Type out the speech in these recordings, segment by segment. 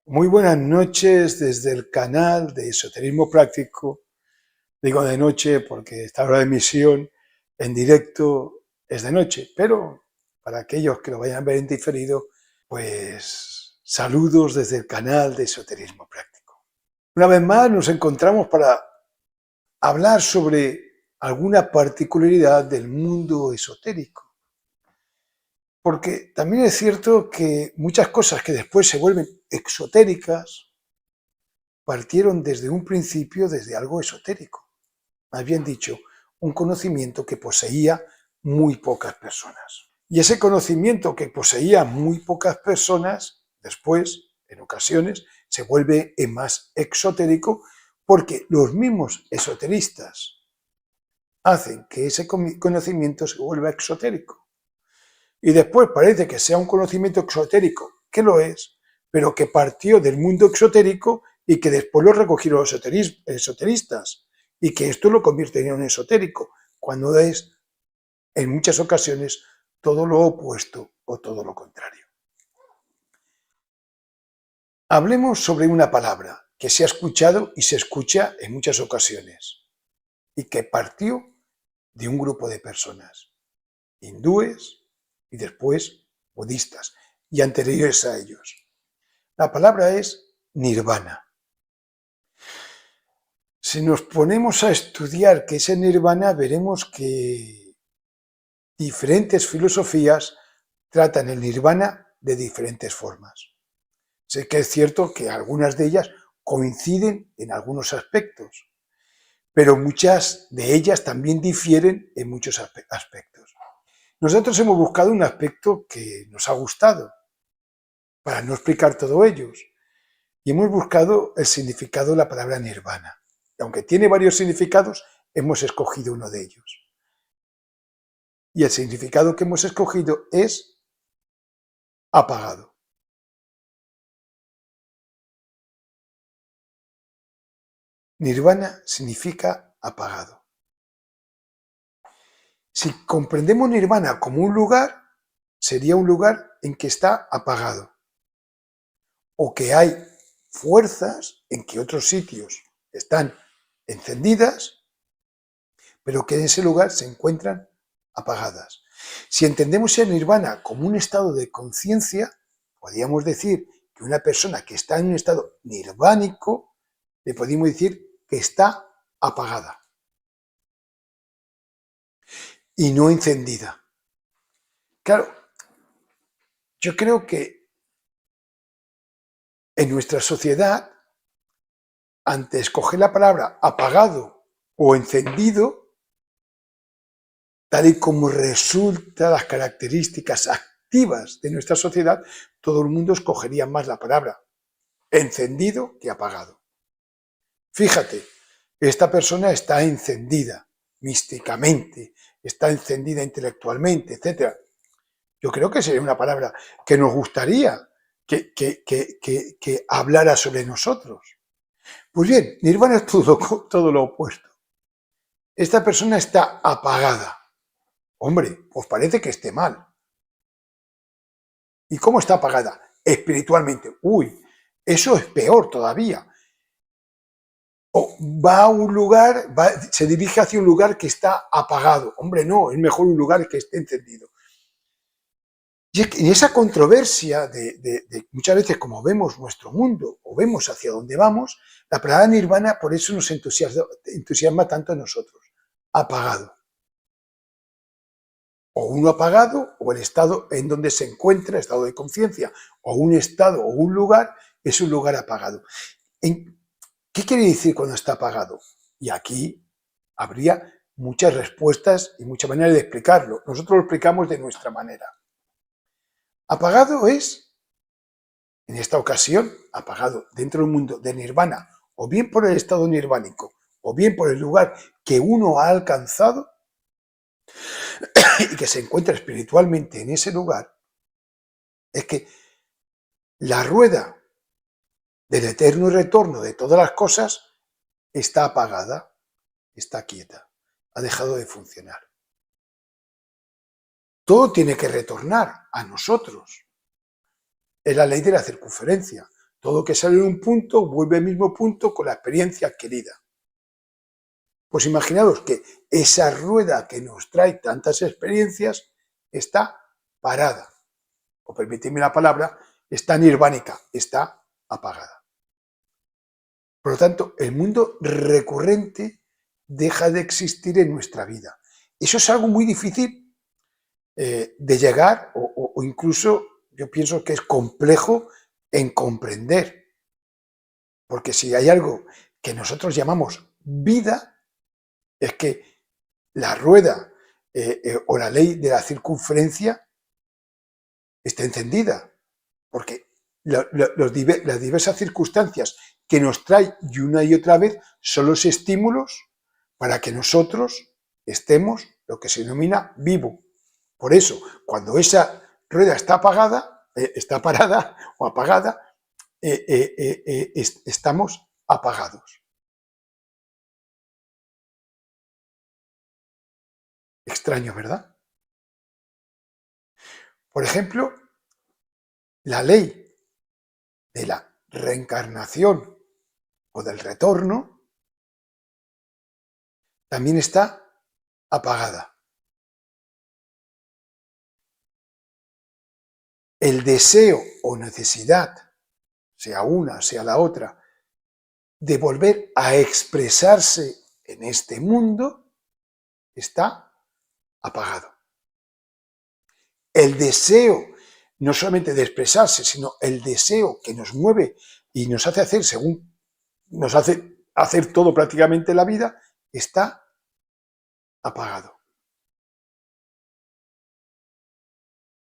Muy buenas noches desde el canal de Esoterismo Práctico. Digo de noche porque esta hora de emisión en directo es de noche, pero para aquellos que lo vayan a ver en diferido, pues saludos desde el canal de Esoterismo Práctico. Una vez más nos encontramos para hablar sobre alguna particularidad del mundo esotérico. Porque también es cierto que muchas cosas que después se vuelven exotéricas partieron desde un principio desde algo esotérico, más bien dicho, un conocimiento que poseía muy pocas personas. Y ese conocimiento que poseía muy pocas personas, después, en ocasiones, se vuelve más exotérico porque los mismos esoteristas hacen que ese conocimiento se vuelva exotérico. Y después parece que sea un conocimiento exotérico, que lo es, pero que partió del mundo exotérico y que después lo recogieron los esoteristas y que esto lo convierte en un esotérico, cuando es, en muchas ocasiones, todo lo opuesto o todo lo contrario. Hablemos sobre una palabra que se ha escuchado y se escucha en muchas ocasiones y que partió de un grupo de personas, hindúes y después budistas y anteriores a ellos. La palabra es nirvana. Si nos ponemos a estudiar qué es el nirvana, veremos que diferentes filosofías tratan el nirvana de diferentes formas. Sé que es cierto que algunas de ellas coinciden en algunos aspectos, pero muchas de ellas también difieren en muchos aspectos. Nosotros hemos buscado un aspecto que nos ha gustado, para no explicar todo ello, y hemos buscado el significado de la palabra nirvana. Y aunque tiene varios significados, hemos escogido uno de ellos. Y el significado que hemos escogido es apagado. Nirvana significa apagado. Si comprendemos nirvana como un lugar, sería un lugar en que está apagado. O que hay fuerzas en que otros sitios están encendidas, pero que en ese lugar se encuentran apagadas. Si entendemos el nirvana como un estado de conciencia, podríamos decir que una persona que está en un estado nirvánico, le podemos decir que está apagada y no encendida. Claro, yo creo que en nuestra sociedad, ante escoger la palabra apagado o encendido, tal y como resulta las características activas de nuestra sociedad, todo el mundo escogería más la palabra encendido que apagado. Fíjate, esta persona está encendida místicamente, está encendida intelectualmente, etc. Yo creo que sería una palabra que nos gustaría que hablara sobre nosotros. Pues bien, nirvana es todo lo opuesto. Esta persona está apagada. Hombre, pues parece que esté mal. ¿Y cómo está apagada? Espiritualmente. Uy, eso es peor todavía. O va a un lugar, se dirige hacia un lugar que está apagado. Hombre, no, es mejor un lugar que esté encendido. Y en esa controversia de muchas veces como vemos nuestro mundo o vemos hacia dónde vamos, la palabra nirvana por eso nos entusiasma tanto a nosotros. Apagado. O uno apagado, o el estado en donde se encuentra, estado de conciencia, o un estado o un lugar, es un lugar apagado. ¿Qué quiere decir cuando está apagado? Y aquí habría muchas respuestas y muchas maneras de explicarlo. Nosotros lo explicamos de nuestra manera. Apagado es, en esta ocasión, apagado dentro del mundo de nirvana, o bien por el estado nirvánico, o bien por el lugar que uno ha alcanzado y que se encuentra espiritualmente en ese lugar, es que la rueda del eterno retorno de todas las cosas está apagada, está quieta, ha dejado de funcionar. Todo tiene que retornar a nosotros. Es la ley de la circunferencia. Todo que sale de un punto vuelve al mismo punto con la experiencia adquirida. Pues imaginaos que esa rueda que nos trae tantas experiencias está parada, o permitidme la palabra, está nirvánica, está apagada. Por lo tanto, el mundo recurrente deja de existir en nuestra vida. Eso es algo muy difícil de llegar o incluso yo pienso que es complejo en comprender. Porque si hay algo que nosotros llamamos vida, es que la rueda o la ley de la circunferencia está encendida. Porque las diversas circunstancias que nos trae y una y otra vez son los estímulos para que nosotros estemos lo que se denomina vivo. Por eso, cuando esa rueda está apagada, está parada o apagada, estamos apagados. Extraño, ¿verdad? Por ejemplo, la ley de la reencarnación o del retorno también está apagada. El deseo o necesidad, sea una, sea la otra, de volver a expresarse en este mundo está apagado. El deseo, no solamente de expresarse, sino el deseo que nos mueve y nos hace hacer según nos hace hacer todo prácticamente en la vida, está apagado.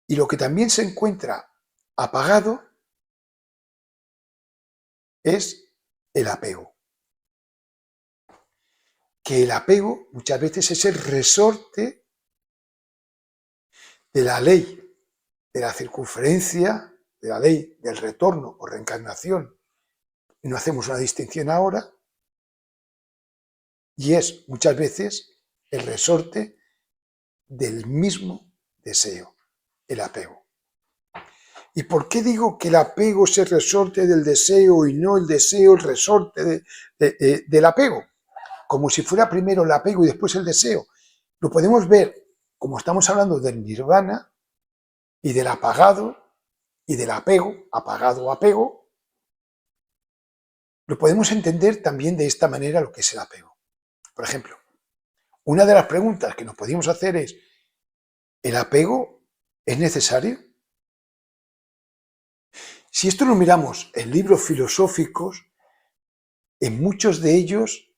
Y lo que también se encuentra apagado es el apego. Que el apego muchas veces es el resorte de la ley de la circunferencia, de la ley del retorno o reencarnación. Y no hacemos una distinción ahora. Y es muchas veces el resorte del mismo deseo, el apego. ¿Y por qué digo que el apego es el resorte del deseo y no el deseo el resorte del apego? Como si fuera primero el apego y después el deseo. Lo podemos ver, como estamos hablando del nirvana y del apagado y del apego, apagado o apego, lo podemos entender también de esta manera lo que es el apego. Por ejemplo, una de las preguntas que nos podemos hacer es, ¿el apego es necesario? Si esto lo miramos en libros filosóficos, en muchos de ellos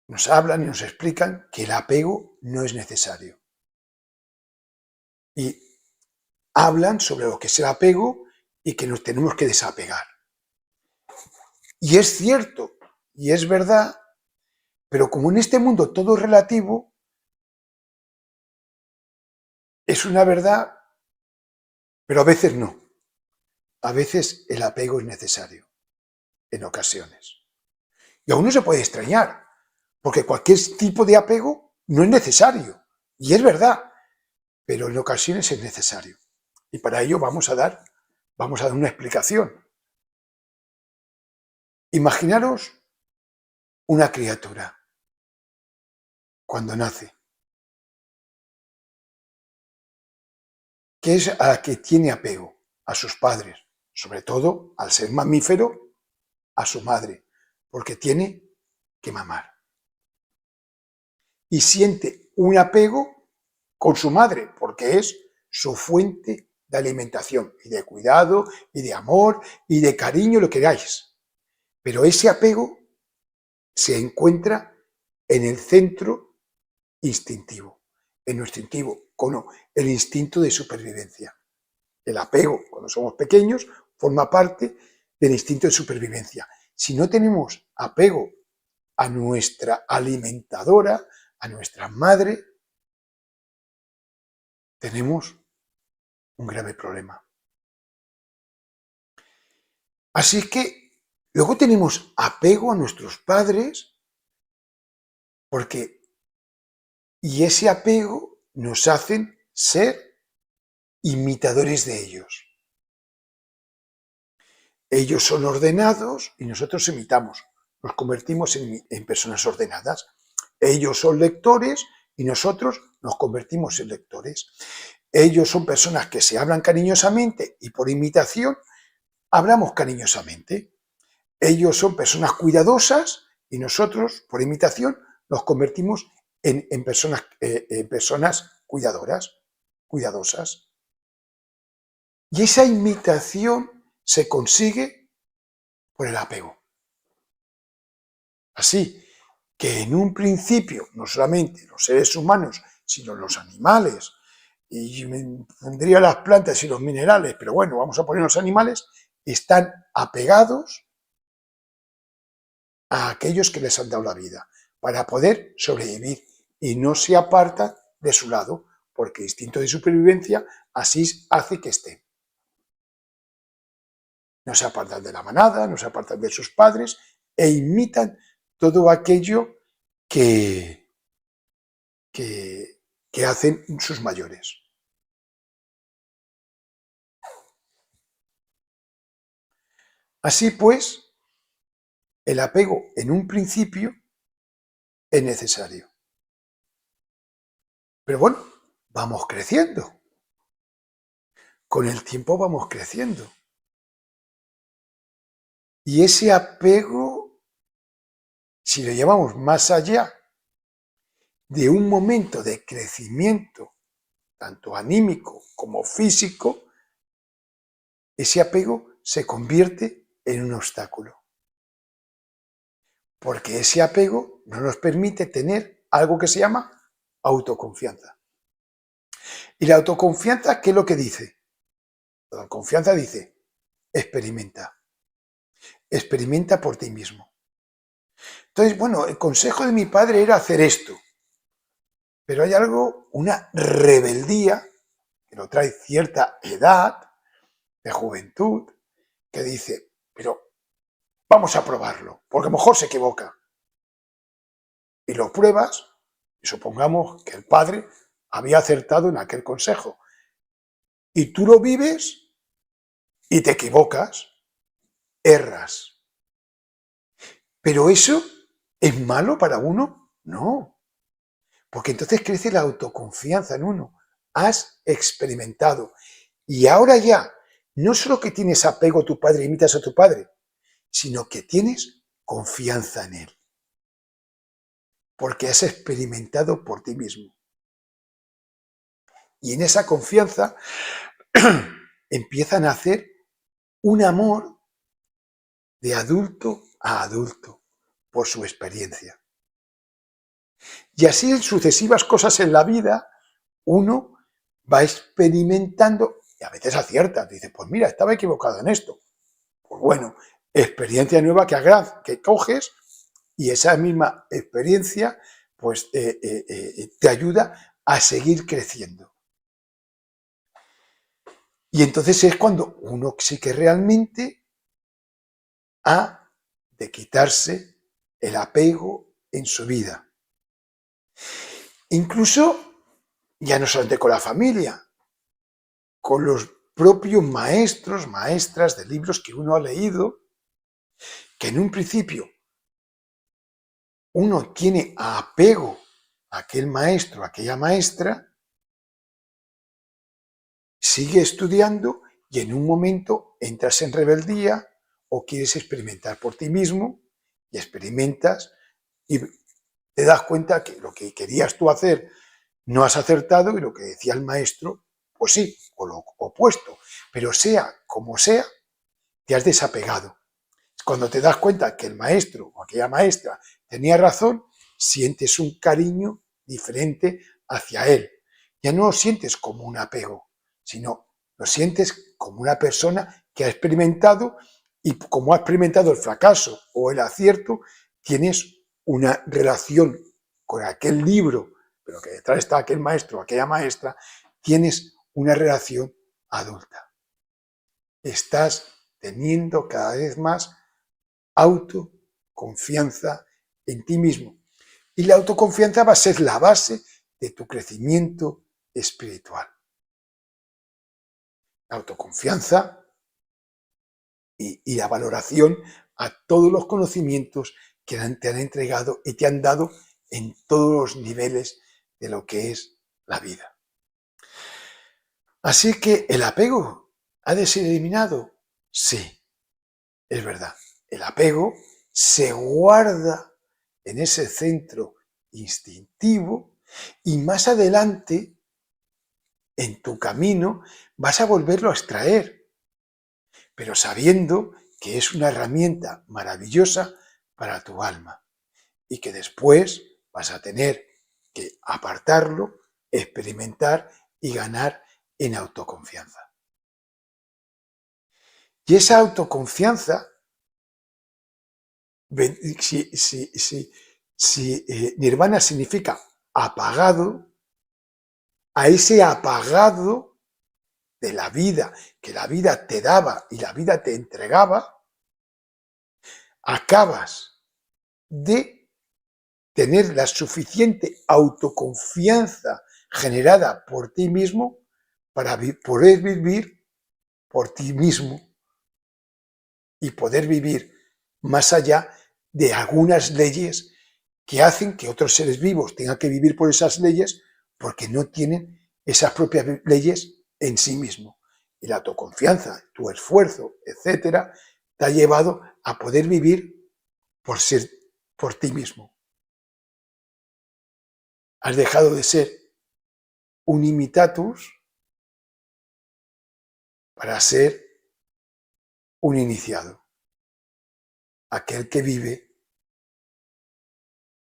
nos hablan y nos explican que el apego no es necesario. Y hablan sobre lo que es el apego y que nos tenemos que desapegar. Y es cierto, y es verdad, pero como en este mundo todo es relativo, es una verdad, pero a veces no. A veces el apego es necesario, en ocasiones. Y aún no se puede extrañar, porque cualquier tipo de apego no es necesario. Y es verdad, pero en ocasiones es necesario. Y para ello vamos a dar una explicación. Imaginaros una criatura cuando nace, que es a la que tiene apego, a sus padres, sobre todo al ser mamífero, a su madre, porque tiene que mamar. Y siente un apego con su madre, porque es su fuente de alimentación y de cuidado y de amor y de cariño, lo que queráis. Pero ese apego se encuentra en el centro instintivo, en lo instintivo, con el instinto de supervivencia. El apego, cuando somos pequeños, forma parte del instinto de supervivencia. Si no tenemos apego a nuestra alimentadora, a nuestra madre, tenemos un grave problema. Así que luego tenemos apego a nuestros padres y ese apego nos hacen ser imitadores de ellos. Ellos son ordenados y nosotros imitamos, nos convertimos en personas ordenadas. Ellos son lectores y nosotros nos convertimos en lectores. Ellos son personas que se hablan cariñosamente y por imitación hablamos cariñosamente. Ellos son personas cuidadosas y nosotros, por imitación, nos convertimos en personas cuidadosas. Y esa imitación se consigue por el apego. Así que en un principio, no solamente los seres humanos, sino los animales, y me pondría las plantas y los minerales, pero bueno, vamos a poner los animales, están apegados a aquellos que les han dado la vida, para poder sobrevivir, y no se apartan de su lado, porque el instinto de supervivencia así hace que estén. No se apartan de la manada, no se apartan de sus padres, e imitan todo aquello que hacen sus mayores. Así pues, el apego en un principio es necesario. Pero bueno, vamos creciendo. Con el tiempo vamos creciendo. Y ese apego, si lo llevamos más allá de un momento de crecimiento, tanto anímico como físico, ese apego se convierte en un obstáculo. Porque ese apego no nos permite tener algo que se llama autoconfianza. ¿Y la autoconfianza qué es lo que dice? La autoconfianza dice, experimenta. Experimenta por ti mismo. Entonces, bueno, el consejo de mi padre era hacer esto. Pero hay algo, una rebeldía, que lo trae cierta edad de juventud, que dice, pero vamos a probarlo, porque a lo mejor se equivoca. Y lo pruebas, y supongamos que el padre había acertado en aquel consejo. Y tú lo vives y te equivocas, erras. ¿Pero eso es malo para uno? No. Porque entonces crece la autoconfianza en uno. Has experimentado. Y ahora ya, no solo que tienes apego a tu padre, imitas a tu padre, sino que tienes confianza en él. Porque has experimentado por ti mismo. Y en esa confianza empiezan a hacer un amor de adulto a adulto por su experiencia. Y así en sucesivas cosas en la vida, uno va experimentando y a veces acierta. Dice, pues mira, estaba equivocado en esto. Pues bueno, experiencia nueva que coges y esa misma experiencia pues te ayuda a seguir creciendo. Y entonces es cuando uno sí que realmente ha de quitarse el apego en su vida. Incluso, ya no solamente con la familia, con los propios maestros, maestras de libros que uno ha leído, que en un principio uno tiene apego a aquel maestro, a aquella maestra, sigue estudiando y en un momento entras en rebeldía o quieres experimentar por ti mismo y experimentas y te das cuenta que lo que querías tú hacer no has acertado y lo que decía el maestro, pues sí, o lo opuesto. Pero sea como sea, te has desapegado. Cuando te das cuenta que el maestro o aquella maestra tenía razón, sientes un cariño diferente hacia él. Ya no lo sientes como un apego, sino lo sientes como una persona que ha experimentado y como ha experimentado el fracaso o el acierto, tienes una relación con aquel libro, pero que detrás está aquel maestro o aquella maestra, tienes una relación adulta. Estás teniendo cada vez más autoconfianza en ti mismo. Y la autoconfianza va a ser la base de tu crecimiento espiritual. La autoconfianza y la valoración a todos los conocimientos que te han entregado y te han dado en todos los niveles de lo que es la vida. Así que el apego ha de ser eliminado. Sí, es verdad. El apego se guarda en ese centro instintivo y más adelante, en tu camino, vas a volverlo a extraer, pero sabiendo que es una herramienta maravillosa para tu alma y que después vas a tener que apartarlo, experimentar y ganar en autoconfianza. Y esa autoconfianza, si nirvana significa apagado, a ese apagado de la vida, que la vida te daba y la vida te entregaba, acabas de tener la suficiente autoconfianza generada por ti mismo para poder vivir por ti mismo y poder vivir más allá de algunas leyes que hacen que otros seres vivos tengan que vivir por esas leyes porque no tienen esas propias leyes en sí mismo. Y la autoconfianza, tu esfuerzo, etcétera, te ha llevado a poder vivir por ti mismo. Has dejado de ser un imitatus para ser un iniciado, aquel que vive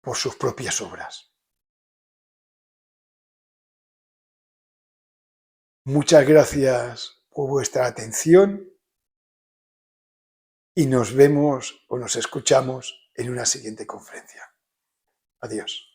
por sus propias obras. Muchas gracias por vuestra atención y nos vemos o nos escuchamos en una siguiente conferencia. Adiós.